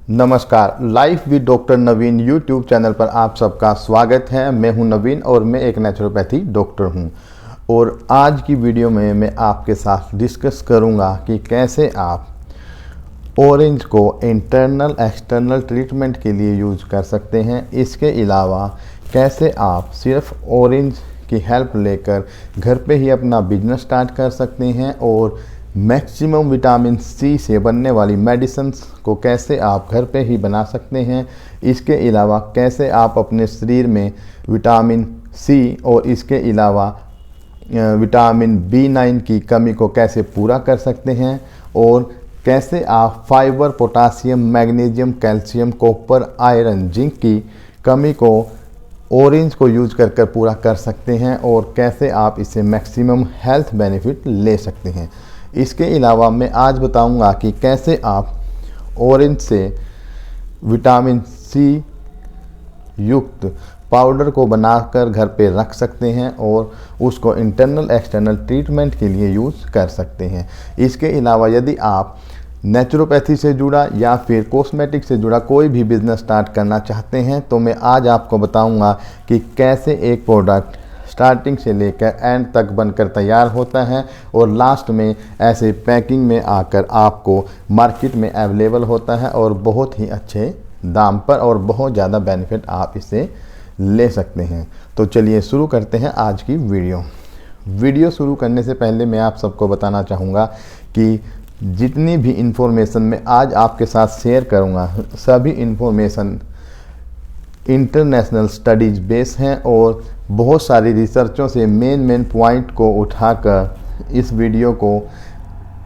नमस्कार। Life with doctor Naveen YouTube channel पर आप सबका स्वागत है। मैं हूं नवीन और मैं एक नेचुरोपैथी डॉक्टर हूं। और आज की वीडियो में मैं आपके साथ डिस्कस करूंगा कि कैसे आप ऑरेंज को इंटरनल एक्सटर्नल ट्रीटमेंट के लिए यूज कर सकते हैं। इसके अलावा कैसे आप सिर्फ ऑरेंज की हेल्प लेकर घर पे ही अपना बिजनेस स्टार्ट कर सकते हैं और मैक्सिमम विटामिन सी से बनने वाली मेडिसिन्स को कैसे आप घर पे ही बना सकते हैं। इसके अलावा कैसे आप अपने शरीर में विटामिन सी और इसके अलावा विटामिन B9 की कमी को कैसे पूरा कर सकते हैं और कैसे आप fibre, potassium, magnesium, calcium, copper, iron, zinc की कमी को ऑरेंज को यूज कर पूरा कर सकते हैं और कैसे आप इससे मैक्सिमम हेल्थ बेनिफिट ले सकते हैं। इसके अलावा मैं आज बताऊंगा कि कैसे आप ऑरेंज से विटामिन सी युक्त पाउडर को बनाकर घर पे रख सकते हैं और उसको इंटरनल एक्सटर्नल ट्रीटमेंट के लिए यूज़ कर सकते हैं। इसके अलावा यदि आप नेचुरोपैथी से जुड़ा या फिर कॉस्मेटिक से जुड़ा कोई भी बिजनेस स्टार्ट करना चाहते हैं तो मैं आज आपको बताऊंगा कि कैसे एक प्रोडक्ट स्टार्टिंग से लेकर एंड तक बनकर तैयार होता है और लास्ट में ऐसे पैकिंग में आकर आपको मार्केट में अवेलेबल होता है और बहुत ही अच्छे दाम पर और बहुत ज़्यादा बेनिफिट आप इससे ले सकते हैं। तो चलिए शुरू करते हैं आज की वीडियो शुरू करने से पहले मैं आप सबको बताना चाहूँगा कि जितनी भी इंफॉर्मेशन मैं आज आपके साथ शेयर करूँगा सभी इंफॉर्मेशन इंटरनेशनल स्टडीज बेस हैं और बहुत सारी रिसर्चों से मेन पॉइंट को उठाकर इस वीडियो को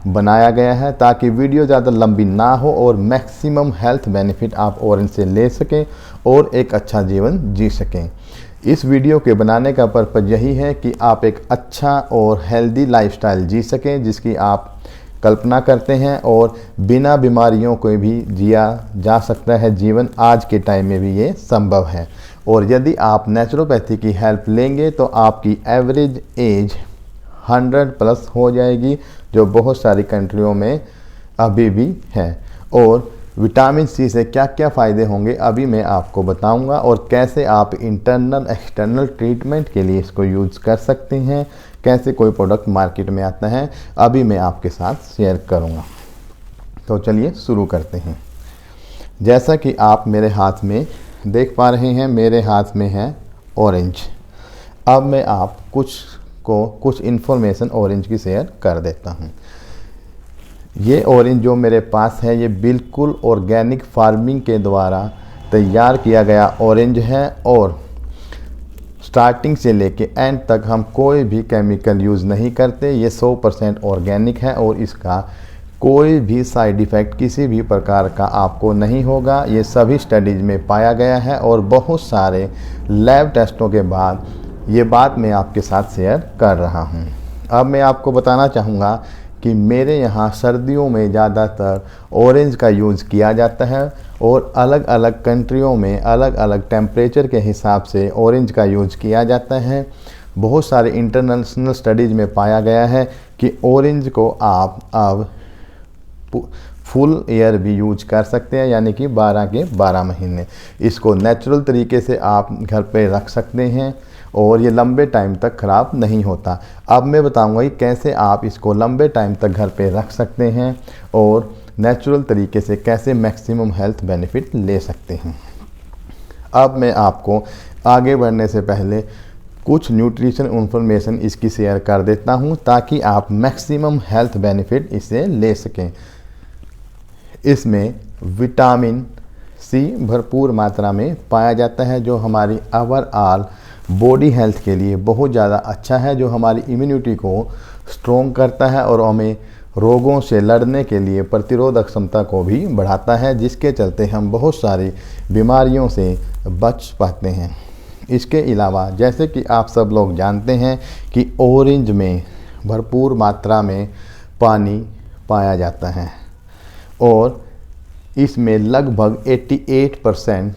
बनाया गया है ताकि वीडियो ज़्यादा लंबी ना हो और मैक्सिमम हेल्थ बेनिफिट आप ऑरेंज से ले सकें और एक अच्छा जीवन जी सकें। इस वीडियो के बनाने का पर्पज़ यही है कि आप एक अच्छा और हेल्दी लाइफस्टाइल जी सकें जिसकी आप कल्पना करते हैं और बिना बीमारियों को भी जिया जा सकता है जीवन। आज के टाइम में भी ये संभव है और यदि आप नेचुरोपैथी की हेल्प लेंगे तो आपकी एवरेज एज 100+ हो जाएगी जो बहुत सारी कंट्रियों में अभी भी है। और विटामिन सी से क्या क्या फ़ायदे होंगे अभी मैं आपको बताऊंगा और कैसे आप इंटरनल एक्सटर्नल ट्रीटमेंट के लिए इसको यूज़ कर सकते हैं, कैसे कोई प्रोडक्ट मार्केट में आता है अभी मैं आपके साथ शेयर करूंगा। तो चलिए शुरू करते हैं। जैसा कि आप मेरे हाथ में देख पा रहे हैं, मेरे हाथ में है ऑरेंज। अब मैं आप कुछ इन्फॉर्मेशन ऑरेंज की शेयर कर देता हूं। ये ऑरेंज जो मेरे पास है ये बिल्कुल ऑर्गेनिक फार्मिंग के द्वारा तैयार किया गया ऑरेंज है और स्टार्टिंग से लेके एंड तक हम कोई भी केमिकल यूज़ नहीं करते। ये 100% ऑर्गेनिक है और इसका कोई भी साइड इफ़ेक्ट किसी भी प्रकार का आपको नहीं होगा। ये सभी स्टडीज़ में पाया गया है और बहुत सारे लैब टेस्टों के बाद ये बात मैं आपके साथ शेयर कर रहा हूँ। अब मैं आपको बताना चाहूँगा कि मेरे यहाँ सर्दियों में ज़्यादातर ऑरेंज का यूज़ किया जाता है और अलग अलग कंट्रियों में अलग अलग टेम्परेचर के हिसाब से ऑरेंज का यूज़ किया जाता है। बहुत सारे इंटरनेशनल स्टडीज़ में पाया गया है कि ऑरेंज को आप अब फुल ईयर भी यूज कर सकते हैं, यानी कि 12 के 12 महीने। इसको नेचुरल तरीके से आप घर पे रख सकते हैं और ये लंबे टाइम तक ख़राब नहीं होता। अब मैं बताऊंगा कि कैसे आप इसको लंबे टाइम तक घर पे रख सकते हैं और नेचुरल तरीके से कैसे मैक्सिमम हेल्थ बेनिफिट ले सकते हैं। अब मैं आपको आगे बढ़ने से पहले कुछ न्यूट्रिशन इन्फॉर्मेशन इसकी शेयर कर देता हूं ताकि आप मैक्सिमम हेल्थ बेनिफिट इससे ले सकें। इसमें विटामिन सी भरपूर मात्रा में पाया जाता है जो हमारी ओवरऑल बॉडी हेल्थ के लिए बहुत ज़्यादा अच्छा है, जो हमारी इम्यूनिटी को स्ट्रॉन्ग करता है और हमें रोगों से लड़ने के लिए प्रतिरोधक क्षमता को भी बढ़ाता है, जिसके चलते हम बहुत सारी बीमारियों से बच पाते हैं। इसके अलावा जैसे कि आप सब लोग जानते हैं कि ऑरेंज में भरपूर मात्रा में पानी पाया जाता है और इसमें लगभग 88%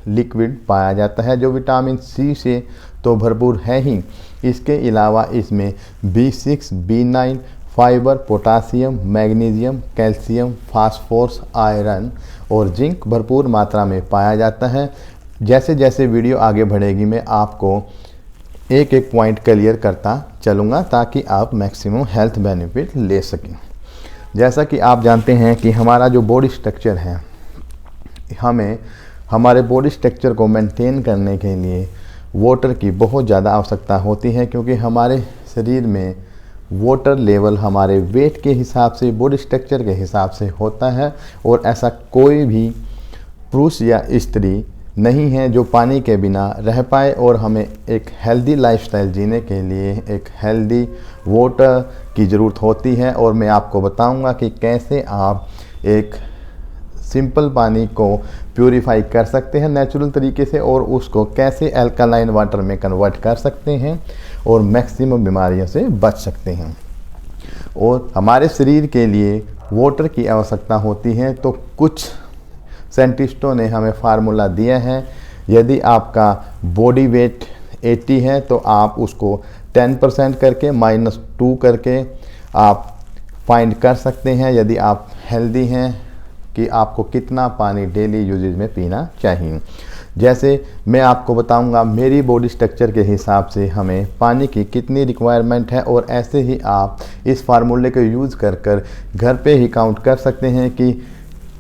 लिक्विड पाया जाता है जो विटामिन सी से तो भरपूर है ही। इसके अलावा इसमें B6, B9, fibre, potassium, magnesium, calcium, phosphorus, iron और जिंक भरपूर मात्रा में पाया जाता है। जैसे जैसे वीडियो आगे बढ़ेगी मैं आपको एक एक पॉइंट क्लियर करता चलूँगा ताकि आप मैक्सिमम हेल्थ बेनिफिट ले सकें। जैसा कि आप जानते हैं कि हमारा जो बॉडी स्ट्रक्चर है, हमें हमारे बॉडी स्ट्रक्चर को मेंटेन करने के लिए वाटर की बहुत ज़्यादा आवश्यकता होती है, क्योंकि हमारे शरीर में वाटर लेवल हमारे वेट के हिसाब से, बॉडी स्ट्रक्चर के हिसाब से होता है। और ऐसा कोई भी पुरुष या स्त्री नहीं है जो पानी के बिना रह पाए। और हमें एक हेल्दी लाइफस्टाइल जीने के लिए एक हेल्दी वाटर की ज़रूरत होती है। और मैं आपको बताऊंगा कि कैसे आप एक सिंपल पानी को प्यूरिफाई कर सकते हैं नेचुरल तरीके से, और उसको कैसे अल्कलाइन वाटर में कन्वर्ट कर सकते हैं और मैक्सिमम बीमारियों से बच सकते हैं। और हमारे शरीर के लिए वाटर की आवश्यकता होती है, तो कुछ साइंटिस्टों ने हमें फार्मूला दिया है। यदि आपका बॉडी वेट 80 है तो आप उसको 10% करके -2 करके आप फाइंड कर सकते हैं यदि आप हेल्दी हैं कि आपको कितना पानी डेली यूजेज में पीना चाहिए। जैसे मैं आपको बताऊंगा मेरी बॉडी स्ट्रक्चर के हिसाब से हमें पानी की कितनी रिक्वायरमेंट है, और ऐसे ही आप इस फार्मूले को यूज़ कर कर घर पे ही काउंट कर सकते हैं कि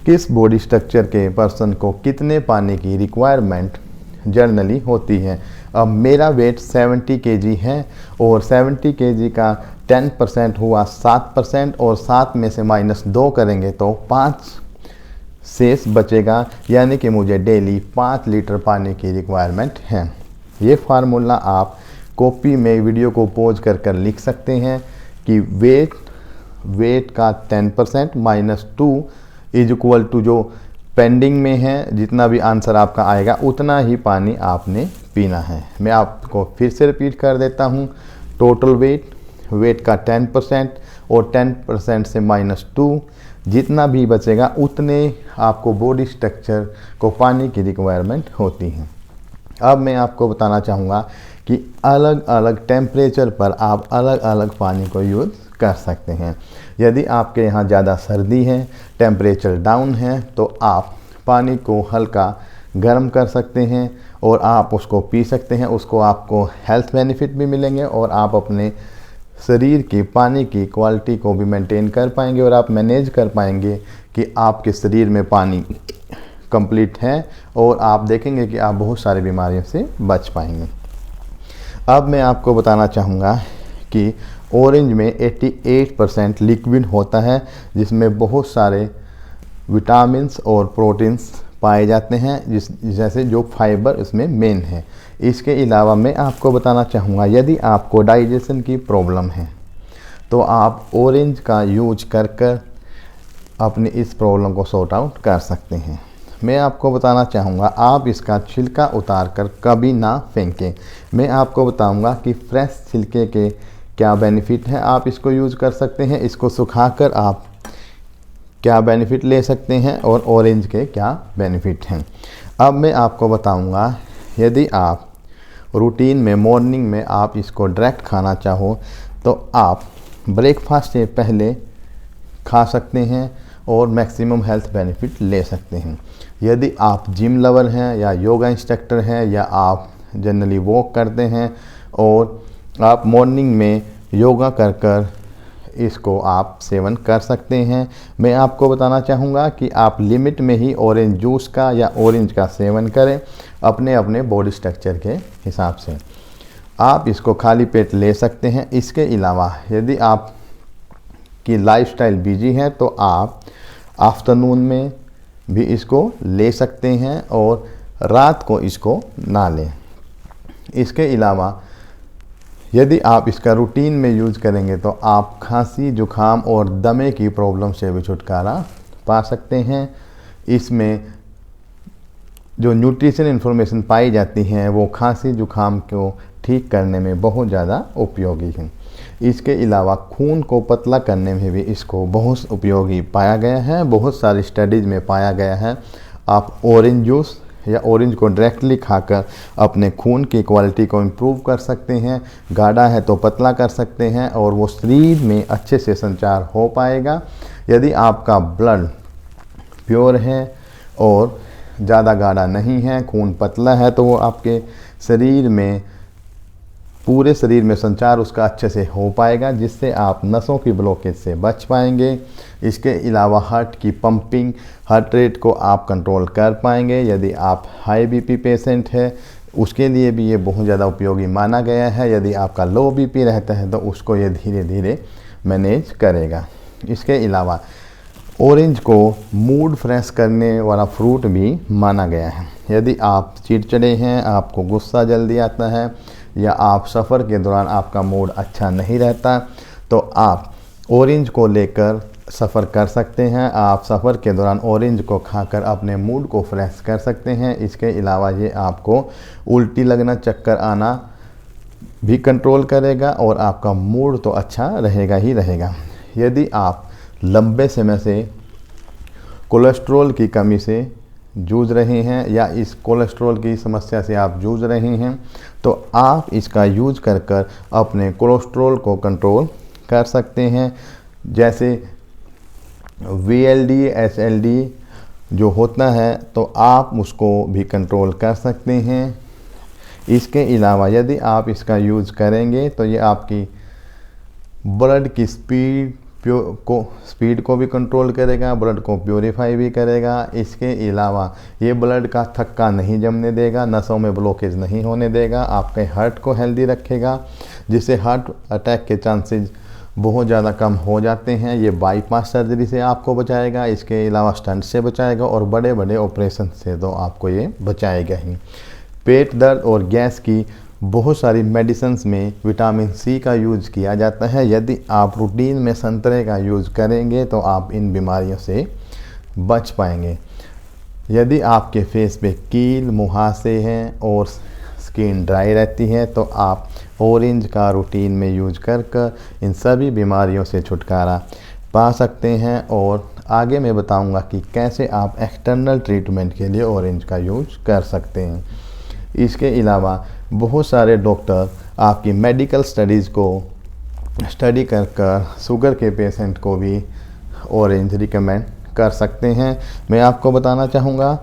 किस बॉडी स्ट्रक्चर के पर्सन को कितने पानी की रिक्वायरमेंट जनरली होती है। अब मेरा वेट 70 kg है और 70 kg का 10% हुआ 7%, और 7 में से -2 करेंगे तो 5 शेष बचेगा, यानी कि मुझे डेली 5 लीटर पानी की रिक्वायरमेंट है। ये फार्मूला आप कॉपी में वीडियो को पॉज कर कर लिख सकते हैं कि वेट का 10% -2 इज इक्वल टू जो पेंडिंग में है, जितना भी आंसर आपका आएगा उतना ही पानी आपने पीना है। मैं आपको फिर से रिपीट कर देता हूँ। टोटल वेट का 10% और 10% से -2, जितना भी बचेगा उतने आपको बॉडी स्ट्रक्चर को पानी की रिक्वायरमेंट होती है। अब मैं आपको बताना चाहूँगा कि अलग अलग टेम्परेचर पर आप अलग अलग पानी को यूज़ कर सकते हैं। यदि आपके यहाँ ज़्यादा सर्दी है, टेम्परेचर डाउन है, तो आप पानी को हल्का गर्म कर सकते हैं और आप उसको पी सकते हैं। उसको आपको हेल्थ बेनिफिट भी मिलेंगे और आप अपने शरीर की पानी की क्वालिटी को भी मेंटेन कर पाएंगे, और आप मैनेज कर पाएंगे कि आपके शरीर में पानी कंप्लीट है, और आप देखेंगे कि आप बहुत सारी बीमारियों से बच पाएंगे। अब मैं आपको बताना चाहूँगा कि ऑरेंज में 88% लिक्विड होता है, जिसमें बहुत सारे विटामिन्स और प्रोटीन्स पाए जाते हैं, जैसे जो फाइबर इसमें मेन है। इसके अलावा मैं आपको बताना चाहूँगा यदि आपको डाइजेशन की प्रॉब्लम है तो आप ऑरेंज का यूज कर कर अपनी इस प्रॉब्लम को सॉर्ट आउट कर सकते हैं। मैं आपको बताना चाहूँगा आप इसका छिलका उतार कर कभी ना फेंकें। मैं आपको बताऊँगा कि फ्रेश छिलके के क्या बेनिफिट है, आप इसको यूज़ कर सकते हैं। इसको सुखाकर आप क्या बेनिफिट ले सकते हैं और ऑरेंज के क्या बेनिफिट हैं। अब मैं आपको बताऊंगा यदि आप रूटीन में मॉर्निंग में आप इसको डायरेक्ट खाना चाहो तो आप ब्रेकफास्ट से पहले खा सकते हैं और मैक्सिमम हेल्थ बेनिफिट ले सकते हैं। यदि आप जिम लवर हैं या योगा इंस्ट्रक्टर हैं या आप जनरली वॉक करते हैं और आप मॉर्निंग में योगा कर कर इसको आप सेवन कर सकते हैं। मैं आपको बताना चाहूँगा कि आप लिमिट में ही ऑरेंज जूस का या ऑरेंज का सेवन करें अपने अपने बॉडी स्ट्रक्चर के हिसाब से। आप इसको खाली पेट ले सकते हैं। इसके अलावा यदि आप की लाइफस्टाइल बिजी है तो आप आफ्टरनून में भी इसको ले सकते हैं और रात को इसको ना लें। इसके अलावा यदि आप इसका रूटीन में यूज़ करेंगे तो आप खांसी, जुखाम और दमे की प्रॉब्लम से भी छुटकारा पा सकते हैं। इसमें जो न्यूट्रिशन इन्फॉर्मेशन पाई जाती हैं वो खांसी जुखाम को ठीक करने में बहुत ज़्यादा उपयोगी है। इसके अलावा खून को पतला करने में भी इसको बहुत उपयोगी पाया गया है, बहुत सारी स्टडीज़ में पाया गया है। आप ऑरेंज जूस या ऑरेंज को डायरेक्टली खाकर अपने खून की क्वालिटी को इम्प्रूव कर सकते हैं। गाढ़ा है तो पतला कर सकते हैं और वो शरीर में अच्छे से संचार हो पाएगा। यदि आपका ब्लड प्योर है और ज़्यादा गाढ़ा नहीं है, खून पतला है, तो वो आपके शरीर में, पूरे शरीर में संचार उसका अच्छे से हो पाएगा, जिससे आप नसों की ब्लॉकेज से बच पाएंगे। इसके अलावा हार्ट की पंपिंग, हार्ट रेट को आप कंट्रोल कर पाएंगे। यदि आप हाई बीपी पेशेंट है उसके लिए भी ये बहुत ज़्यादा उपयोगी माना गया है। यदि आपका लो बीपी रहता है तो उसको ये धीरे धीरे मैनेज करेगा। इसके अलावा ऑरेंज को मूड फ्रेश करने वाला फ्रूट भी माना गया है। यदि आप चिड़चिड़े हैं, आपको गुस्सा जल्दी आता है, या आप सफ़र के दौरान आपका मूड अच्छा नहीं रहता, तो आप ऑरेंज को लेकर सफ़र कर सकते हैं। आप सफ़र के दौरान ऑरेंज को खाकर अपने मूड को फ्रेश कर सकते हैं। इसके अलावा ये आपको उल्टी लगना, चक्कर आना भी कंट्रोल करेगा और आपका मूड तो अच्छा रहेगा ही रहेगा। यदि आप लंबे समय से कोलेस्ट्रॉल की कमी से जूझ रहे हैं या इस कोलेस्ट्रॉल की समस्या से आप जूझ रहे हैं, तो आप इसका यूज कर कर अपने कोलेस्ट्रॉल को कंट्रोल कर सकते हैं। जैसे VLD SLD जो होता है, तो आप उसको भी कंट्रोल कर सकते हैं। इसके अलावा यदि आप इसका यूज़ करेंगे तो ये आपकी ब्लड की स्पीड को भी कंट्रोल करेगा, ब्लड को प्योरीफाई भी करेगा। इसके अलावा ये ब्लड का थक्का नहीं जमने देगा, नसों में ब्लॉकेज नहीं होने देगा, आपके हार्ट को हेल्दी रखेगा, जिससे हार्ट अटैक के चांसेस बहुत ज़्यादा कम हो जाते हैं। ये बाईपास सर्जरी से आपको बचाएगा, इसके अलावा स्टंट से बचाएगा और बड़े बड़े ऑपरेशन से तो आपको ये बचाएगा ही। पेट दर्द और गैस की बहुत सारी मेडिसिन्स में विटामिन सी का यूज़ किया जाता है। यदि आप रूटीन में संतरे का यूज़ करेंगे तो आप इन बीमारियों से बच पाएंगे। यदि आपके फेस पे कील, मुहासे हैं और स्किन ड्राई रहती है, तो आप ऑरेंज का रूटीन में यूज कर इन सभी बीमारियों से छुटकारा पा सकते हैं। और आगे मैं बताऊंगा कि कैसे आप एक्सटर्नल ट्रीटमेंट के लिए ऑरेंज का यूज कर सकते हैं। इसके अलावा बहुत सारे डॉक्टर आपकी मेडिकल स्टडीज़ को स्टडी कर शुगर के पेशेंट को भी ऑरेंज रिकमेंड कर सकते हैं। मैं आपको बताना चाहूँगा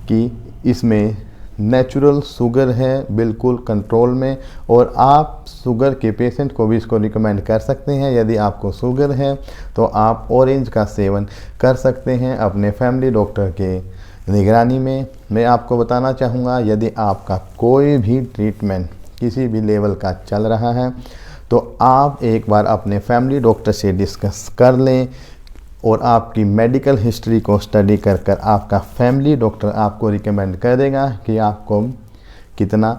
कि इसमें नेचुरल शुगर है, बिल्कुल कंट्रोल में, और आप शुगर के पेशेंट को भी इसको रिकमेंड कर सकते हैं। यदि आपको शुगर है तो आप ऑरेंज का सेवन कर सकते हैं अपने फैमिली डॉक्टर के निगरानी में। मैं आपको बताना चाहूँगा, यदि आपका कोई भी ट्रीटमेंट किसी भी लेवल का चल रहा है तो आप एक बार अपने फैमिली डॉक्टर से डिस्कस कर लें और आपकी मेडिकल हिस्ट्री को स्टडी कर आपका फैमिली डॉक्टर आपको रिकमेंड करेगा कि आपको कितना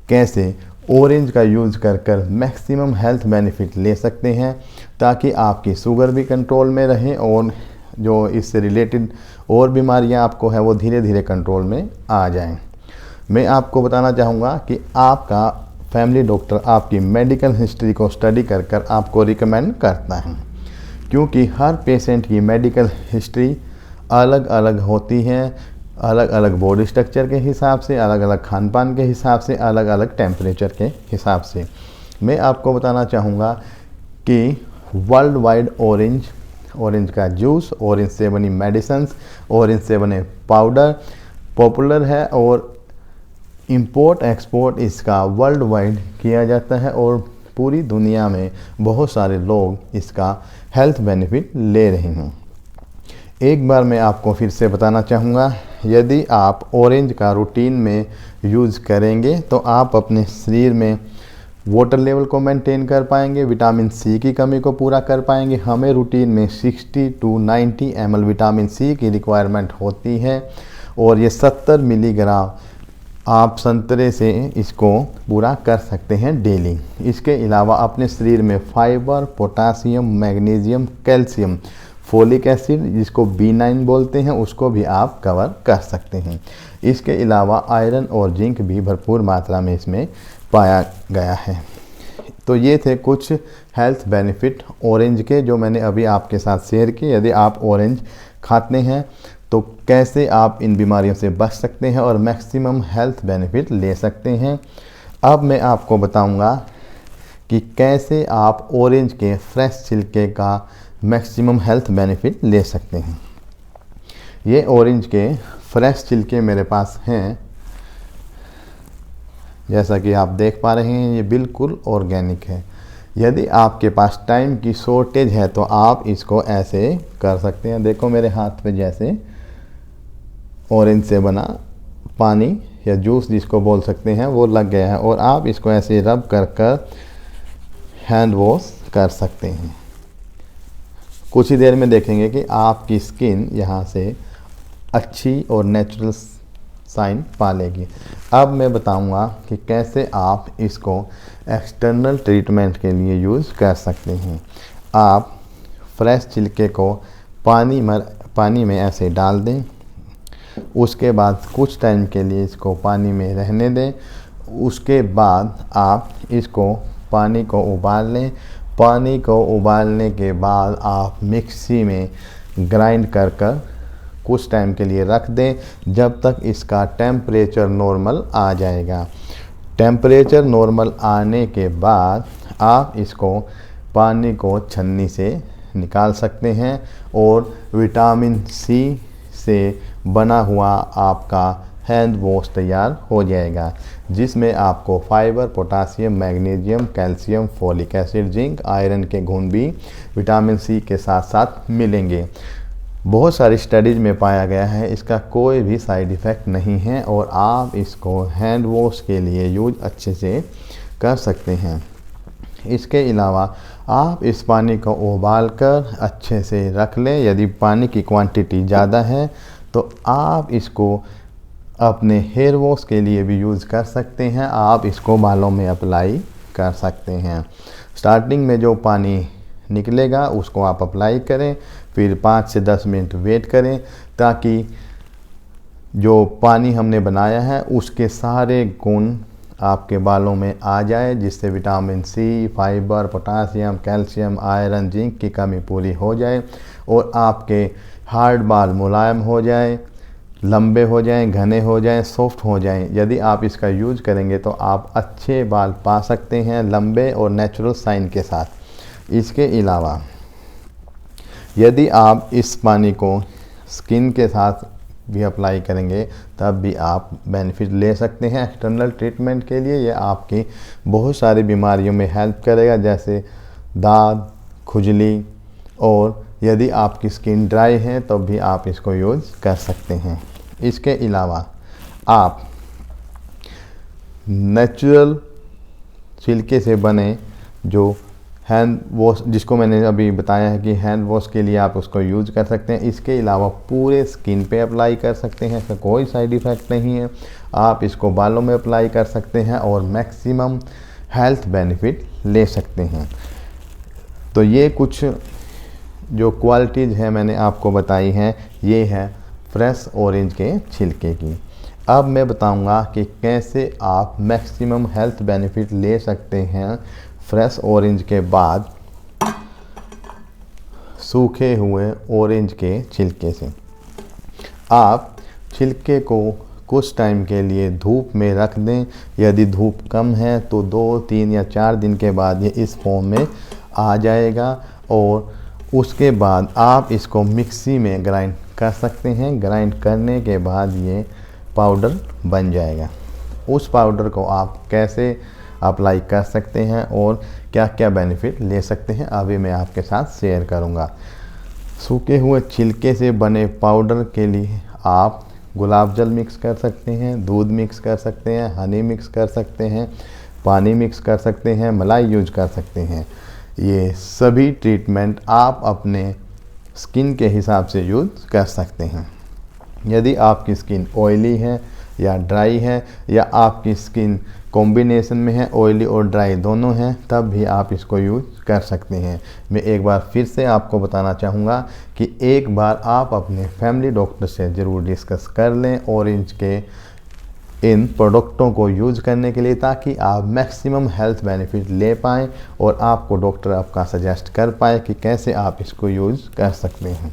कैसे ऑरेंज का यूज़ कर मैक्सिमम हेल्थ बेनिफिट ले सकते हैं, ताकि आपकी शुगर भी कंट्रोल में रहे और जो इससे रिलेटेड और बीमारियां आपको है वो धीरे धीरे कंट्रोल में आ जाएं। मैं आपको बताना चाहूँगा कि आपका फैमिली डॉक्टर आपकी मेडिकल हिस्ट्री को स्टडी कर आपको रिकमेंड करता है, क्योंकि हर पेशेंट की मेडिकल हिस्ट्री अलग अलग होती है, अलग अलग बॉडी स्ट्रक्चर के हिसाब से, अलग अलग खान पान के हिसाब से, अलग अलग टेम्परेचर के हिसाब से। मैं आपको बताना चाहूँगा कि वर्ल्ड वाइड ऑरेंज का जूस, ऑरेंज से बनी मेडिसिन्स, ऑरेंज से बने पाउडर पॉपुलर है और इंपोर्ट एक्सपोर्ट इसका वर्ल्ड वाइड किया जाता है और पूरी दुनिया में बहुत सारे लोग इसका हेल्थ बेनिफिट ले रहे हैं। एक बार मैं आपको फिर से बताना चाहूँगा, यदि आप ऑरेंज का रूटीन में यूज़ करेंगे तो आप अपने शरीर में वाटर लेवल को मेंटेन कर पाएंगे, विटामिन सी की कमी को पूरा कर पाएंगे। हमें रूटीन में 60 to 90 ml विटामिन सी की रिक्वायरमेंट होती है और ये 70 मिलीग्राम आप संतरे से इसको पूरा कर सकते हैं डेली। इसके अलावा अपने शरीर में fibre, potassium, magnesium, calcium, folic acid जिसको B9 बोलते हैं उसको भी आप कवर कर सकते हैं। इसके अलावा आयरन और जिंक भी भरपूर मात्रा में इसमें पाया गया है। तो ये थे कुछ हेल्थ बेनिफिट ऑरेंज के जो मैंने अभी आपके साथ शेयर किए। यदि आप ऑरेंज खाते हैं तो कैसे आप इन बीमारियों से बच सकते हैं और मैक्सिमम हेल्थ बेनिफिट ले सकते हैं। अब मैं आपको बताऊंगा कि कैसे आप ऑरेंज के फ्रेश छिलके का मैक्सिमम हेल्थ बेनिफिट ले सकते हैं। ये ऑरेंज के फ्रेश छिलके मेरे पास हैं, जैसा कि आप देख पा रहे हैं ये बिल्कुल ऑर्गेनिक है। यदि आपके पास टाइम की शॉर्टेज है तो आप इसको ऐसे कर सकते हैं। देखो मेरे हाथ पे जैसे ऑरेंज से बना पानी या जूस जिसको बोल सकते हैं वो लग गया है, और आप इसको ऐसे रब कर कर हैंड वॉश कर सकते हैं। कुछ ही देर में देखेंगे कि आपकी स्किन यहाँ से अच्छी और नेचुरल साइन पालेगी। अब मैं बताऊंगा कि कैसे आप इसको एक्सटर्नल ट्रीटमेंट के लिए यूज़ कर सकते हैं। आप फ्रेश छिलके को पानी में ऐसे डाल दें, उसके बाद कुछ टाइम के लिए इसको पानी में रहने दें। उसके बाद आप इसको पानी को उबाल लें। पानी को उबालने के बाद आप मिक्सी में ग्राइंड कर कुछ टाइम के लिए रख दें जब तक इसका टेम्परेचर नॉर्मल आ जाएगा। टेम्परेचर नॉर्मल आने के बाद आप इसको पानी को छन्नी से निकाल सकते हैं और विटामिन सी से बना हुआ आपका हैंड वॉश तैयार हो जाएगा, जिसमें आपको fibre, potassium, magnesium, calcium, folic acid, zinc, iron के गुण भी विटामिन सी के साथ साथ मिलेंगे। बहुत सारी स्टडीज़ में पाया गया है इसका कोई भी साइड इफ़ेक्ट नहीं है और आप इसको हैंड वॉश के लिए यूज अच्छे से कर सकते हैं। इसके अलावा आप इस पानी को उबाल कर अच्छे से रख लें। यदि पानी की क्वांटिटी ज़्यादा है तो आप इसको अपने हेयर वॉश के लिए भी यूज़ कर सकते हैं। आप इसको बालों में अप्लाई कर सकते हैं। स्टार्टिंग में जो पानी निकलेगा उसको आप अप्लाई करें, फिर 5 से 10 मिनट वेट करें ताकि जो पानी हमने बनाया है उसके सारे गुण आपके बालों में आ जाए, जिससे vitamin C, fibre, potassium, calcium, iron, zinc की कमी पूरी हो जाए और आपके हार्ड बाल मुलायम हो जाए, लंबे हो जाएं, घने हो जाएं, सॉफ्ट हो जाएं। यदि आप इसका यूज करेंगे तो आप अच्छे बाल पा सकते हैं लंबे और नेचुरल साइन के साथ। इसके अलावा यदि आप इस पानी को स्किन के साथ भी अप्लाई करेंगे तब भी आप बेनिफिट ले सकते हैं। एक्सटर्नल ट्रीटमेंट के लिए ये आपकी बहुत सारी बीमारियों में हेल्प करेगा, जैसे दाद, खुजली, और यदि आपकी स्किन ड्राई है तो भी आप इसको यूज़ कर सकते हैं। इसके अलावा आप नेचुरल छिलके से बने जो हैंड वॉश, जिसको मैंने अभी बताया है कि हैंड वॉश के लिए आप उसको यूज़ कर सकते हैं। इसके अलावा पूरे स्किन पे अप्लाई कर सकते हैं, इसका कोई साइड इफ़ेक्ट नहीं है। आप इसको बालों में अप्लाई कर सकते हैं और मैक्सिमम हेल्थ बेनिफिट ले सकते हैं। तो ये कुछ जो क्वालिटीज़ हैं मैंने आपको बताई हैं, ये है फ्रेश ऑरेंज के छिलके की। अब मैं बताऊंगा कि कैसे आप मैक्सिमम हेल्थ बेनिफिट ले सकते हैं फ्रेश ऑरेंज के बाद सूखे हुए ऑरेंज के छिलके से। आप छिलके को कुछ टाइम के लिए धूप में रख दें। यदि धूप कम है तो 2, 3 या 4 दिन के बाद ये इस फॉर्म में आ जाएगा और उसके बाद आप इसको मिक्सी में ग्राइंड कर सकते हैं। ग्राइंड करने के बाद ये पाउडर बन जाएगा। उस पाउडर को आप कैसे अप्लाई कर सकते हैं और क्या क्या बेनिफिट ले सकते हैं अभी मैं आपके साथ शेयर करूंगा। सूखे हुए छिलके से बने पाउडर के लिए आप गुलाब जल मिक्स कर सकते हैं, दूध मिक्स कर सकते हैं, हनी मिक्स कर सकते हैं, पानी मिक्स कर सकते हैं, मलाई यूज कर सकते हैं। ये सभी ट्रीटमेंट आप अपने स्किन के हिसाब से यूज कर सकते हैं। यदि आपकी स्किन ऑयली है या ड्राई है या आपकी स्किन कॉम्बिनेशन में है, ऑयली और ड्राई दोनों हैं, तब भी आप इसको यूज कर सकते हैं। मैं एक बार फिर से आपको बताना चाहूँगा कि एक बार आप अपने फैमिली डॉक्टर से ज़रूर डिस्कस कर लें ऑरेंज के इन प्रोडक्टों को यूज़ करने के लिए, ताकि आप मैक्सिमम हेल्थ बेनिफिट ले पाएँ और आपको डॉक्टर आपका सजेस्ट कर पाए कि कैसे आप इसको यूज़ कर सकते हैं।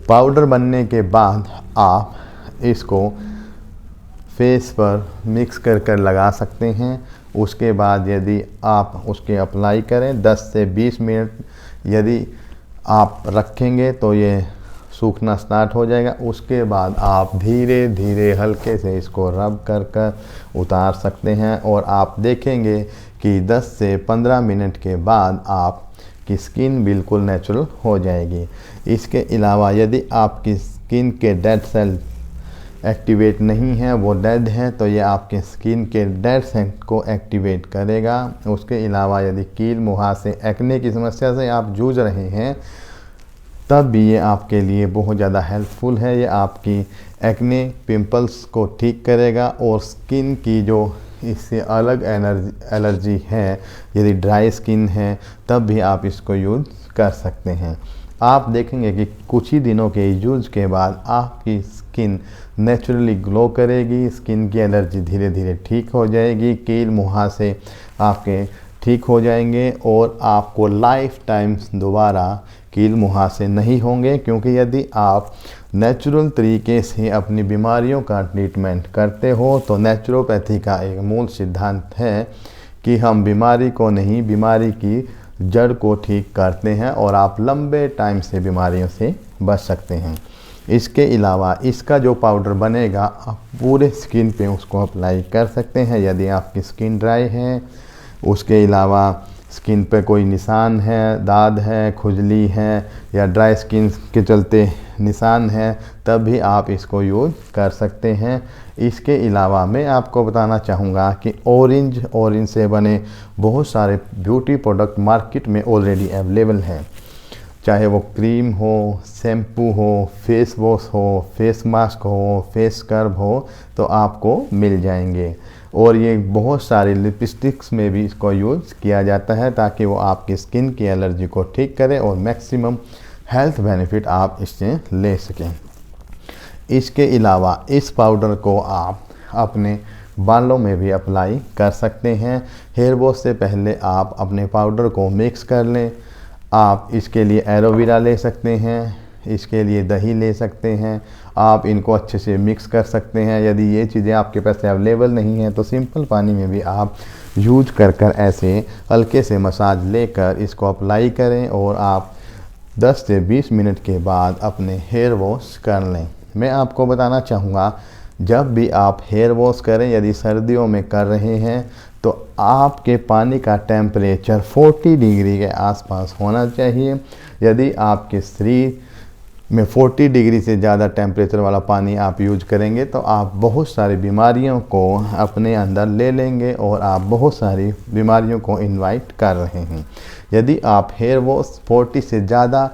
पाउडर बनने के बाद आप इसको फेस पर मिक्स कर कर लगा सकते हैं। उसके बाद यदि आप उसके अप्लाई करें 10 से 20 मिनट यदि आप रखेंगे तो ये सूखना स्टार्ट हो जाएगा। उसके बाद आप धीरे धीरे हल्के से इसको रब कर कर उतार सकते हैं और आप देखेंगे कि 10 से 15 मिनट के बाद आपकी स्किन बिल्कुल नेचुरल हो जाएगी। इसके अलावा यदि आपकी स्किन के डेड सेल एक्टिवेट नहीं है, वो डेड है, तो ये आपके स्किन के डेड सेल को एक्टिवेट करेगा। उसके अलावा यदि कील मुहासे एक्ने की समस्या से आप जूझ रहे हैं तब भी ये आपके लिए बहुत ज़्यादा हेल्पफुल है। ये आपकी एक्ने पिंपल्स को ठीक करेगा और स्किन की जो इससे अलग एलर्जी है, यदि ड्राई स्किन है तब भी आप इसको यूज़ कर सकते हैं। आप देखेंगे कि कुछ ही दिनों के यूज़ के बाद आपकी स्किन नेचुरली ग्लो करेगी, स्किन की एलर्जी धीरे धीरे ठीक हो जाएगी, कील मुहासे आपके ठीक हो जाएंगे और आपको लाइफ टाइम दोबारा कील मुहासे नहीं होंगे। क्योंकि यदि आप नेचुरल तरीके से अपनी बीमारियों का ट्रीटमेंट करते हो तो नेचुरोपैथी का एक मूल सिद्धांत है कि हम बीमारी को नहीं, बीमारी की जड़ को ठीक करते हैं और आप लंबे टाइम से बीमारियों से बच सकते हैं। इसके अलावा इसका जो पाउडर बनेगा आप पूरे स्किन पे उसको अप्लाई कर सकते हैं यदि आपकी स्किन ड्राई है। उसके अलावा स्किन पे कोई निशान है, दाद है, खुजली है या ड्राई स्किन के चलते निशान है तब भी आप इसको यूज़ कर सकते हैं। इसके अलावा मैं आपको बताना चाहूँगा कि ऑरेंज से बने बहुत सारे ब्यूटी प्रोडक्ट मार्केट में ऑलरेडी अवेलेबल हैं। चाहे वो क्रीम हो, शैम्पू हो, फेस वॉश हो, फेस मास्क हो, फेस स्क्रब हो, तो आपको मिल जाएंगे। और ये बहुत सारे लिपस्टिक्स में भी इसको यूज़ किया जाता है ताकि वो आपकी स्किन की एलर्जी को ठीक करे और मैक्सिमम हेल्थ बेनिफिट आप इससे ले सकें। इसके अलावा इस पाउडर को आप अपने बालों में भी अप्लाई कर सकते हैं। हेयर वॉश से पहले आप अपने पाउडर को मिक्स कर लें। आप इसके लिए एलोवेरा ले सकते हैं, इसके लिए दही ले सकते हैं। आप इनको अच्छे से मिक्स कर सकते हैं। यदि ये चीज़ें आपके पास अवेलेबल नहीं हैं तो सिंपल पानी में भी आप यूज कर ऐसे हल्के से मसाज लेकर इसको अप्लाई करें और आप 10 से 20 मिनट के बाद अपने हेयर वॉश कर लें। मैं आपको बताना चाहूँगा जब भी आप हेयर वॉश करें, यदि सर्दियों में कर रहे हैं तो आपके पानी का टेम्परेचर 40 डिग्री के आसपास होना चाहिए। यदि आपके शरीर में 40 डिग्री से ज़्यादा टेम्परेचर वाला पानी आप यूज करेंगे तो आप बहुत सारी बीमारियों को अपने अंदर ले लेंगे और आप बहुत सारी बीमारियों को इनवाइट कर रहे हैं। यदि आप हेयर वॉश 40 से ज़्यादा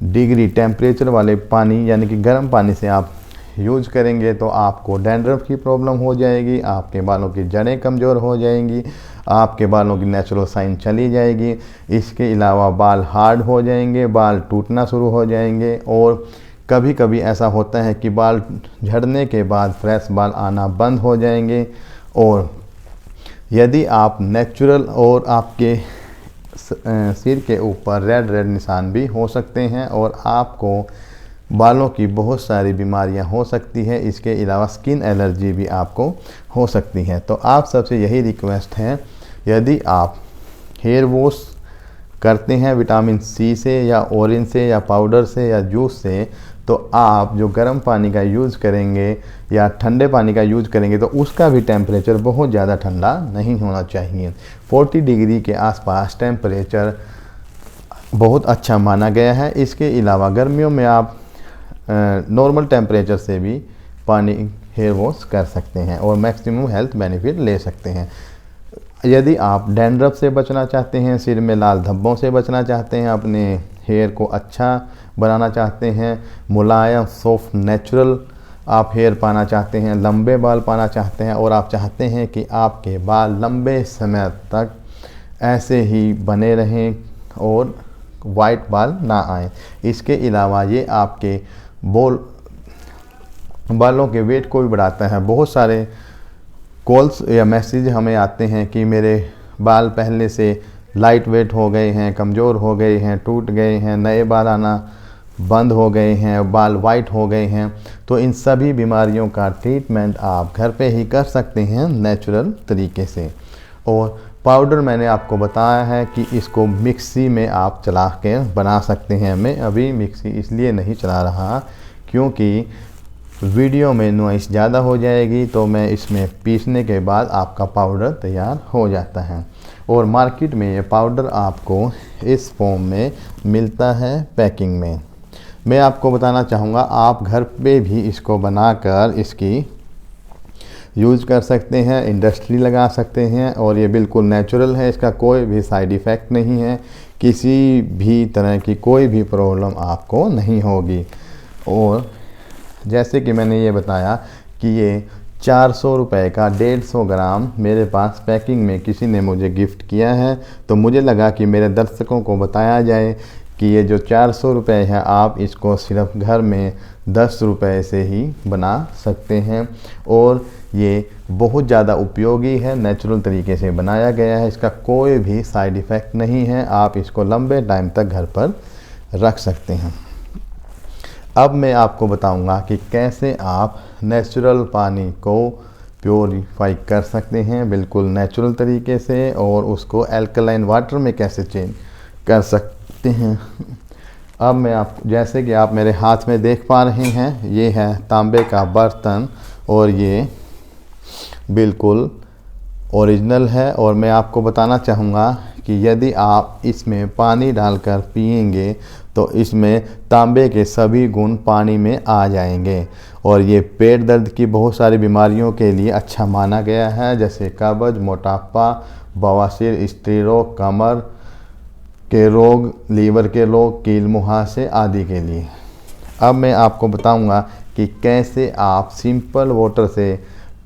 डिग्री टेम्परेचर वाले पानी यानी कि गर्म पानी से आप यूज करेंगे तो आपको डैंड्रफ की प्रॉब्लम हो जाएगी, आपके बालों की जड़ें कमज़ोर हो जाएंगी, आपके बालों की नेचुरल शाइन चली जाएगी। इसके अलावा बाल हार्ड हो जाएंगे, बाल टूटना शुरू हो जाएंगे और कभी कभी ऐसा होता है कि बाल झड़ने के बाद फ्रेश बाल आना बंद हो जाएंगे। और यदि आप नेचुरल और आपके सिर के ऊपर रेड निशान भी हो सकते हैं और आपको बालों की बहुत सारी बीमारियां हो सकती है। इसके अलावा स्किन एलर्जी भी आपको हो सकती है। तो आप सबसे यही रिक्वेस्ट है, यदि आप हेयर वॉश करते हैं विटामिन सी से या ऑरेंज से या पाउडर से या जूस से, तो आप जो गर्म पानी का यूज़ करेंगे या ठंडे पानी का यूज़ करेंगे तो उसका भी टेम्परेचर बहुत ज़्यादा ठंडा नहीं होना चाहिए। 40 डिग्री के आसपास टेम्परेचर बहुत अच्छा माना गया है। इसके अलावा गर्मियों में आप नॉर्मल टेम्परेचर से भी पानी हेयर वॉश कर सकते हैं और मैक्सिमम हेल्थ बेनिफिट ले सकते हैं। यदि आप डैंड्रफ से बचना चाहते हैं, सिर में लाल धब्बों से बचना चाहते हैं, अपने हेयर को अच्छा बनाना चाहते हैं, मुलायम सॉफ्ट नेचुरल आप हेयर पाना चाहते हैं, लंबे बाल पाना चाहते हैं और आप चाहते हैं कि आपके बाल लंबे समय तक ऐसे ही बने रहें और वाइट बाल ना आए। इसके अलावा ये आपके बालों के वेट को भी बढ़ाता है। बहुत सारे कॉल्स या मैसेज हमें आते हैं कि मेरे बाल पहले से लाइट वेट हो गए हैं, कमज़ोर हो गए हैं, टूट गए हैं, नए बाल आना बंद हो गए हैं, बाल वाइट हो गए हैं, तो इन सभी बीमारियों का ट्रीटमेंट आप घर पे ही कर सकते हैं नेचुरल तरीके से। और पाउडर मैंने आपको बताया है कि इसको मिक्सी में आप चला के बना सकते हैं। मैं अभी मिक्सी इसलिए नहीं चला रहा क्योंकि वीडियो में नॉइस ज़्यादा हो जाएगी, तो मैं इसमें पीसने के बाद आपका पाउडर तैयार हो जाता है। और मार्केट में ये पाउडर आपको इस फॉर्म में मिलता है पैकिंग में। मैं आपको बताना चाहूँगा आप घर पे भी इसको बनाकर इसकी यूज़ कर सकते हैं, इंडस्ट्री लगा सकते हैं, और ये बिल्कुल नेचुरल है, इसका कोई भी साइड इफ़ेक्ट नहीं है, किसी भी तरह की कोई भी प्रॉब्लम आपको नहीं होगी। और जैसे कि मैंने ये बताया कि ये 400 रुपये का 150 ग्राम मेरे पास पैकिंग में किसी ने मुझे गिफ्ट किया है, तो मुझे लगा कि मेरे दर्शकों को बताया जाए कि ये जो 400 रुपये है आप इसको सिर्फ घर में 10 रुपये से ही बना सकते हैं। और ये बहुत ज़्यादा उपयोगी है, नेचुरल तरीके से बनाया गया है, इसका कोई भी साइड इफ़ेक्ट नहीं है, आप इसको लंबे टाइम तक घर पर रख सकते हैं। अब मैं आपको बताऊंगा कि कैसे आप नेचुरल पानी को प्योरीफाई कर सकते हैं बिल्कुल नेचुरल तरीके से, और उसको अल्कलाइन वाटर में कैसे चेंज कर सकते हैं। अब मैं जैसे कि आप मेरे हाथ में देख पा रहे हैं, ये है तांबे का बर्तन और ये बिल्कुल ओरिजिनल है। और मैं आपको बताना चाहूँगा कि यदि आप इसमें पानी डालकर पिएंगे तो इसमें तांबे के सभी गुण पानी में आ जाएंगे। और ये पेट दर्द की बहुत सारी बीमारियों के लिए अच्छा माना गया है, जैसे कब्ज, मोटापा, बवासीर, स्त्री रोग, कमर के रोग, लीवर के रोग, कील मुहासे आदि के लिए। अब मैं आपको बताऊंगा कि कैसे आप सिंपल वाटर से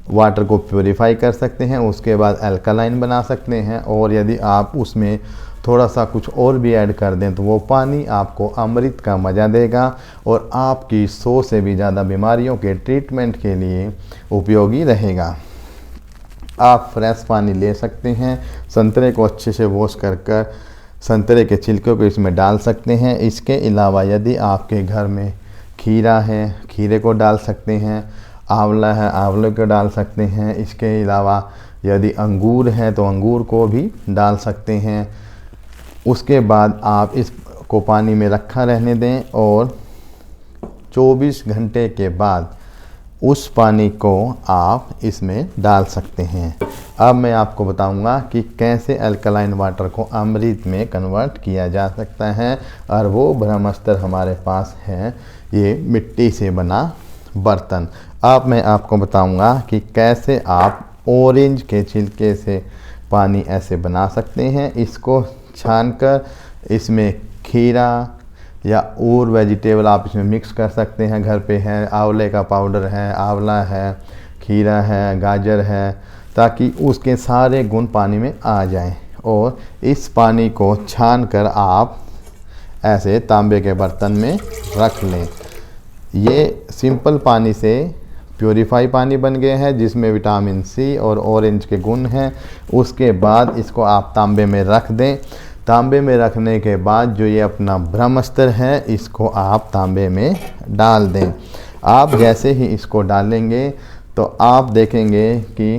वाटर को प्योरीफाई कर सकते हैं, उसके बाद अल्कलाइन बना सकते हैं, और यदि आप उसमें थोड़ा सा कुछ और भी ऐड कर दें तो वो पानी आपको अमृत का मज़ा देगा और आपकी 100 से भी ज़्यादा बीमारियों के ट्रीटमेंट के लिए उपयोगी रहेगा। आप फ्रेश पानी ले सकते हैं, संतरे को अच्छे से वॉश कर संतरे के छिलके को इसमें डाल सकते हैं। इसके अलावा यदि आपके घर में खीरा है, खीरे को डाल सकते हैं, आंवला है, आंवले को डाल सकते हैं। इसके अलावा यदि अंगूर है तो अंगूर को भी डाल सकते हैं। उसके बाद आप इसको पानी में रखा रहने दें और 24 घंटे के बाद उस पानी को आप इसमें डाल सकते हैं। अब मैं आपको बताऊंगा कि कैसे अल्कलाइन वाटर को अमृत में कन्वर्ट किया जा सकता है, और वो ब्रह्मास्त्र हमारे पास है, ये मिट्टी से बना बर्तन। अब मैं आपको बताऊंगा कि कैसे आप ऑरेंज के छिलके से पानी ऐसे बना सकते हैं। इसको छानकर इसमें खीरा या और वेजिटेबल आप इसमें मिक्स कर सकते हैं, घर पे है, आंवले का पाउडर है, आंवला है, खीरा है, गाजर है, ताकि उसके सारे गुण पानी में आ जाएं। और इस पानी को छानकर आप ऐसे तांबे के बर्तन में रख लें। ये सिंपल पानी से प्योरीफाई पानी बन गया है, जिसमें विटामिन सी और ऑरेंज के गुण हैं। उसके बाद इसको आप तांबे में रख दें। तांबे में रखने के बाद जो ये अपना ब्रह्मास्त्र है, इसको आप तांबे में डाल दें। आप जैसे ही इसको डालेंगे तो आप देखेंगे कि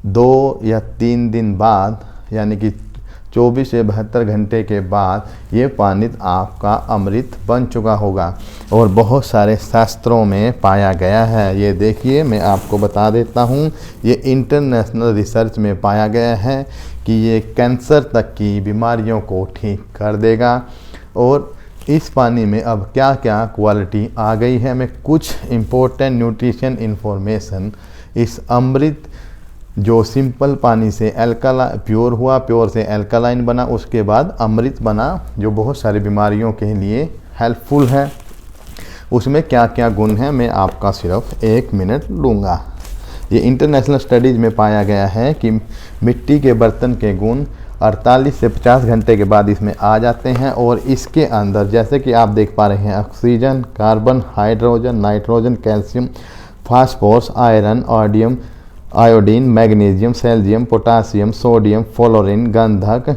2 या 3 दिन बाद, यानी कि 24 से 72 घंटे के बाद ये पानी आपका अमृत बन चुका होगा। और बहुत सारे शास्त्रों में पाया गया है। ये देखिए, मैं आपको बता देता हूँ, ये इंटरनेशनल रिसर्च में पाया गया है कि ये कैंसर तक की बीमारियों को ठीक कर देगा। और इस पानी में अब क्या क्या क्वालिटी आ गई है, मैं कुछ इम्पोर्टेंट न्यूट्रिशन इन्फॉर्मेशन इस अमृत जो सिंपल पानी से प्योर हुआ, प्योर से अल्कलाइन बना, उसके बाद अमृत बना, जो बहुत सारी बीमारियों के लिए हेल्पफुल है, उसमें क्या क्या गुण हैं मैं आपका सिर्फ 1 मिनट लूँगा। ये इंटरनेशनल स्टडीज़ में पाया गया है कि मिट्टी के बर्तन के गुण 48 से 50 घंटे के बाद इसमें आ जाते हैं। और इसके अंदर जैसे कि आप देख पा रहे हैं, oxygen, carbon, hydrogen, nitrogen, calcium, phosphorus, iron, iodine, magnesium, selenium, potassium, sodium, fluorine, गंधक,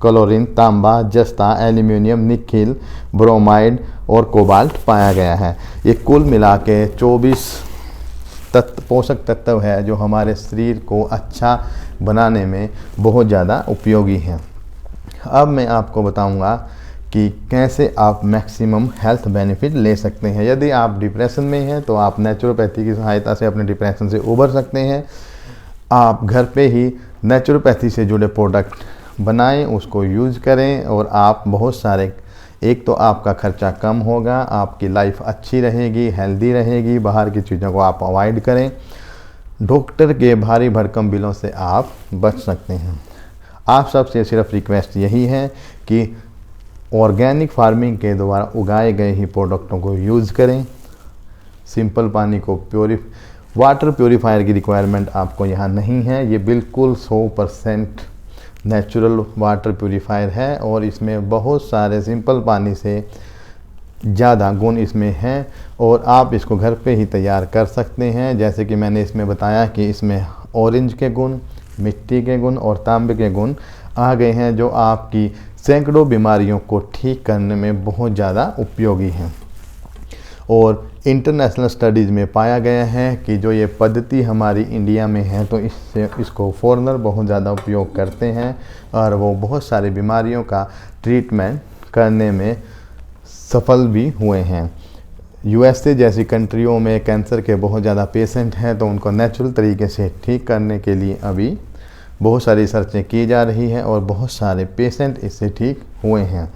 क्लोरीन, तांबा, जस्ता, एल्यूमिनियम, निकेल, ब्रोमाइड और कोबाल्ट पाया गया है। ये कुल मिला के 24 पोषक तत्व है जो हमारे शरीर को अच्छा बनाने में बहुत ज़्यादा उपयोगी हैं। अब मैं आपको बताऊंगा कि कैसे आप मैक्सिमम हेल्थ बेनिफिट ले सकते हैं। यदि आप डिप्रेशन में हैं तो आप नेचुरोपैथी की सहायता से अपने डिप्रेशन से उबर सकते हैं। आप घर पे ही नेचुरोपैथी से जुड़े प्रोडक्ट बनाएं, उसको यूज़ करें और आप बहुत सारे, एक तो आपका खर्चा कम होगा, आपकी लाइफ अच्छी रहेगी, हेल्दी रहेगी, बाहर की चीज़ों को आप अवॉइड करें, डॉक्टर के भारी भरकम बिलों से आप बच सकते हैं। आप सबसे सिर्फ रिक्वेस्ट यही है कि ऑर्गेनिक फार्मिंग के द्वारा उगाए गए ही प्रोडक्टों को यूज़ करें। सिंपल पानी को वाटर प्योरीफायर की रिक्वायरमेंट आपको यहाँ नहीं है। ये बिल्कुल 100% नेचुरल वाटर प्योरीफायर है और इसमें बहुत सारे सिंपल पानी से ज़्यादा गुण इसमें हैं और आप इसको घर पे ही तैयार कर सकते हैं। जैसे कि मैंने इसमें बताया कि इसमें ऑरेंज के गुण, मिट्टी के गुण और तांबे के गुण आ गए हैं जो आपकी सैकड़ों बीमारियों को ठीक करने में बहुत ज़्यादा उपयोगी हैं। और इंटरनेशनल स्टडीज़ में पाया गया है कि जो ये पद्धति हमारी इंडिया में है तो इसको फॉरेनर बहुत ज़्यादा उपयोग करते हैं और वो बहुत सारी बीमारियों का ट्रीटमेंट करने में सफल भी हुए हैं। यूएसए जैसी कंट्रियों में कैंसर के बहुत ज़्यादा पेशेंट हैं तो उनको नेचुरल तरीके से ठीक करने के लिए अभी बहुत सारी रिसर्चें की जा रही हैं और बहुत सारे पेशेंट इससे ठीक हुए हैं।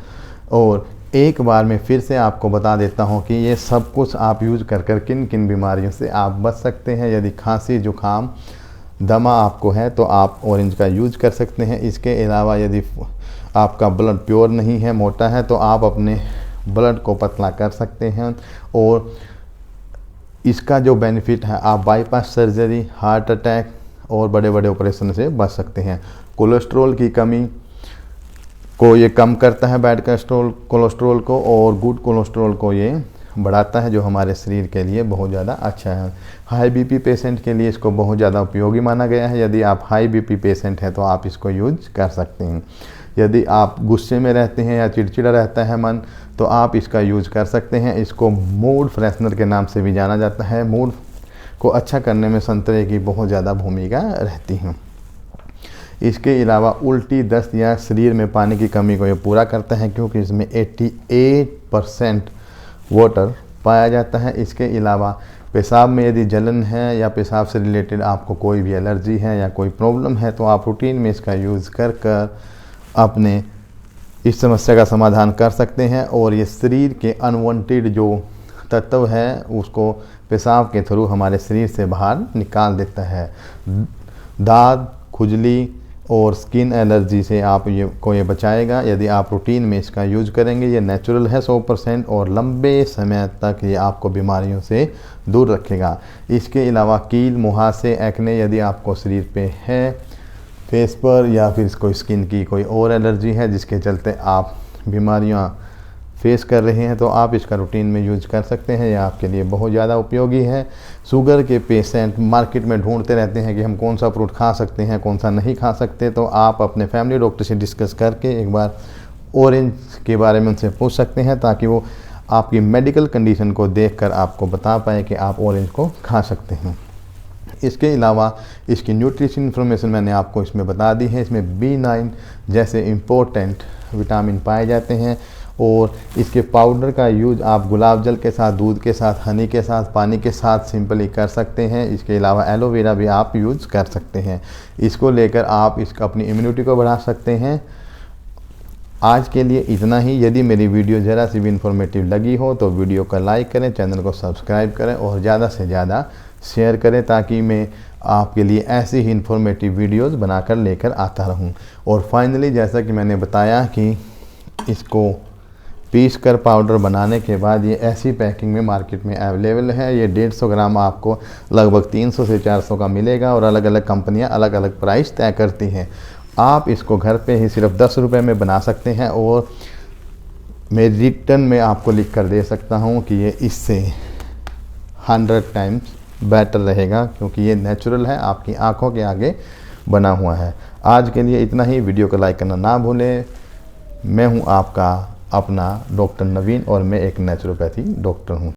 और एक बार मैं फिर से आपको बता देता हूं कि ये सब कुछ आप यूज़ कर किन किन बीमारियों से आप बच सकते हैं। यदि खांसी, जुकाम, दमा आपको है तो आप ऑरेंज का यूज कर सकते हैं। इसके अलावा यदि आपका ब्लड प्योर नहीं है, मोटा है, तो आप अपने ब्लड को पतला कर सकते हैं। और इसका जो बेनिफिट है, आप बाईपास सर्जरी, हार्ट अटैक और बड़े बड़े ऑपरेशन से बच सकते हैं। कोलेस्ट्रॉल की कमी को ये कम करता है, बैड कोलेस्ट्रॉल को, और गुड कोलेस्ट्रॉल को ये बढ़ाता है जो हमारे शरीर के लिए बहुत ज़्यादा अच्छा है। हाई बीपी पेशेंट के लिए इसको बहुत ज़्यादा उपयोगी माना गया है। यदि आप हाई बीपी पेशेंट हैं तो आप इसको यूज कर सकते हैं। यदि आप गुस्से में रहते हैं या चिड़चिड़ा रहता है मन तो आप इसका यूज कर सकते हैं। इसको मूड फ्रेशनर के नाम से भी जाना जाता है। मूड को अच्छा करने में संतरे की बहुत ज़्यादा भूमिका रहती है। इसके अलावा उल्टी, दस्त या शरीर में पानी की कमी को ये पूरा करता है क्योंकि इसमें 88% वाटर पाया जाता है। इसके अलावा पेशाब में यदि जलन है या पेशाब से रिलेटेड आपको कोई भी एलर्जी है या कोई प्रॉब्लम है तो आप रूटीन में इसका यूज़ कर अपने इस समस्या का समाधान कर सकते हैं। और ये शरीर के अनवांटेड जो तत्व है उसको पेशाब के थ्रू हमारे शरीर से बाहर निकाल देता है। दाद, खुजली और स्किन एलर्जी से आप ये बचाएगा यदि आप रूटीन में इसका यूज करेंगे। ये नेचुरल है 100% और लंबे समय तक ये आपको बीमारियों से दूर रखेगा। इसके अलावा कील, मुहासे, एक्ने यदि आपको शरीर पे है, फेस पर, या फिर कोई स्किन की कोई और एलर्जी है जिसके चलते आप बीमारियां फेस कर रहे हैं तो आप इसका रूटीन में यूज कर सकते हैं। यह आपके लिए बहुत ज़्यादा उपयोगी है। शुगर के पेशेंट मार्केट में ढूंढते रहते हैं कि हम कौन सा फ्रूट खा सकते हैं, कौन सा नहीं खा सकते, तो आप अपने फैमिली डॉक्टर से डिस्कस करके एक बार ऑरेंज के बारे में उनसे पूछ सकते हैं ताकि वो आपकी मेडिकल कंडीशन को देखकर आपको बता पाए कि आप ऑरेंज को खा सकते हैं। इसके अलावा इसकी न्यूट्रिशन इन्फॉर्मेशन मैंने आपको इसमें बता दी है। इसमें B9 जैसे इम्पोर्टेंट विटामिन पाए जाते हैं और इसके पाउडर का यूज आप गुलाब जल के साथ, दूध के साथ, हनी के साथ, पानी के साथ सिंपली कर सकते हैं। इसके अलावा एलोवेरा भी आप यूज़ कर सकते हैं। इसको लेकर आप अपनी इम्यूनिटी को बढ़ा सकते हैं। आज के लिए इतना ही। यदि मेरी वीडियो ज़रा सी भी इंफॉर्मेटिव लगी हो तो वीडियो को लाइक करें, चैनल को सब्सक्राइब करें और ज़्यादा से ज़्यादा शेयर करें ताकि मैं आपके लिए ऐसी ही इंफॉर्मेटिव वीडियोस बनाकर लेकर आता रहूं। और फाइनली जैसा कि मैंने बताया कि इसको पीस कर पाउडर बनाने के बाद ये ऐसी पैकिंग में मार्केट में अवेलेबल है। ये 150 ग्राम आपको लगभग 300 से 400 का मिलेगा और अलग अलग कंपनियां अलग अलग प्राइस तय करती हैं। आप इसको घर पे ही सिर्फ 10 रुपये में बना सकते हैं और मैं रिटर्न में आपको लिख कर दे सकता हूँ कि ये इससे 100 टाइम्स बेटर रहेगा क्योंकि ये नेचुरल है, आपकी आंखों के आगे बना हुआ है। आज के लिए इतना ही। वीडियो को लाइक करना ना भूलें। मैं हूं आपका अपना डॉक्टर नवीन और मैं एक नेचुरोपैथी डॉक्टर हूं।